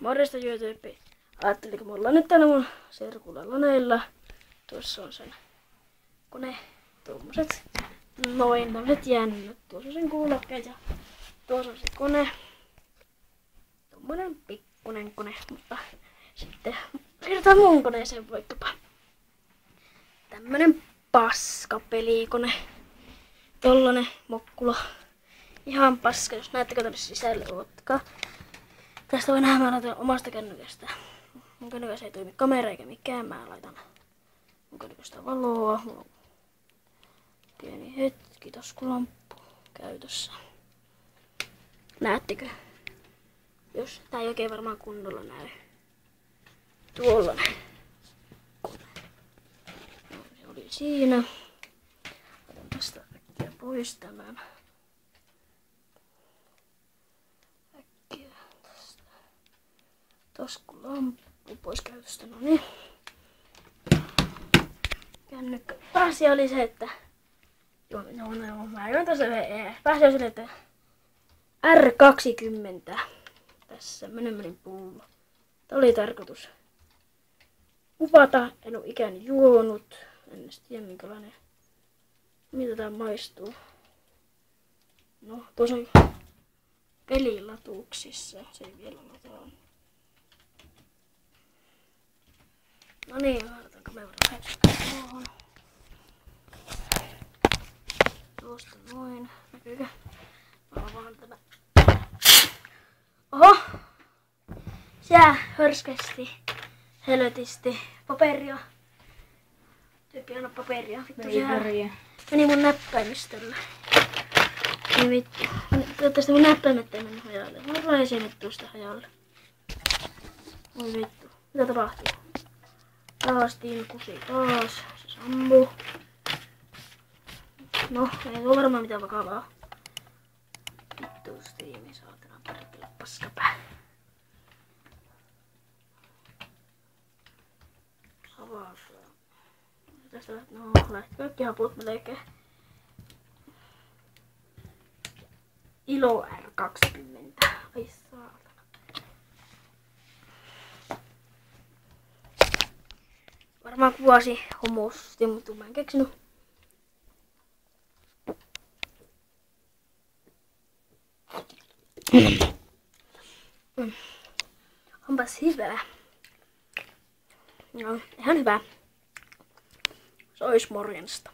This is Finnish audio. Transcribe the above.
Morjesta YouTube. Ajattelin, kun me ollaan nyt täällä mun serkulla laneilla. Tuossa on sen kone. Tuommoiset noin tämmöiset jännät. Tuossa on sen kuulokkeet ja tuossa on se kone. Tuommoinen pikkunen kone, mutta sitten siirrytään mun koneeseen vaikkapa. Tämmönen paskapelikone. Tollanen mokkula. Ihan paska, jos näettekö tänne sisälle, ottakaa. Tästä voi nähdä, mä laitan omasta kännykästä. Mun kännykässä ei toimi kamera eikä mikään, mä laitan mun kännykästä valoa. Mulla on pieni hetki, taskulamppu käytössä. Näettekö? Jos tää ei oikein varmaan kunnolla näy. Tuollainen. No, se oli siinä. Otan tästä äkkiä pois tämän. Äkkiä tästä. Taskulamppu pois käytöstä, no niin. Kännykkä. Asia oli se, että mä join tässä pääsin sille, että R20 tässä menemmenin pullo. Tää oli tarkoitus kuvata, en oo ikäni juonut, en edes tiedä minkälainen, miltä tää maistuu. No, tuossa on pelilatuuksissa, se ei vielä lataa. No niin, laitetaan kamera tuohon. Tuosta noin, näkyykö? Mä avaan tämä. Oho! Sää hörskesti, helvetisti, paperia. Tyyppi anna paperia. Vittu sehän meni mun näppäimistöllä. Niin vittu. Toivottavasti mun näppäimet ei mennyt hajalle. Mä raisin nyt tuosta hajalle. Oi vittu. Mitä tapahtuu? Taas tinkusi taas. Se sammuu. No, ei oo varmaan mitään vakavaa. Vittu Steam, saatana perkele paskapää. Avataan. Tästä lähti kaikki haput melkein. Ilo R20. Ai saatana. Varmaan kuvasi homosti, mutta mä en keksinyt. Onpas hyvä. No, ihan hyvä. Se ois morjesta.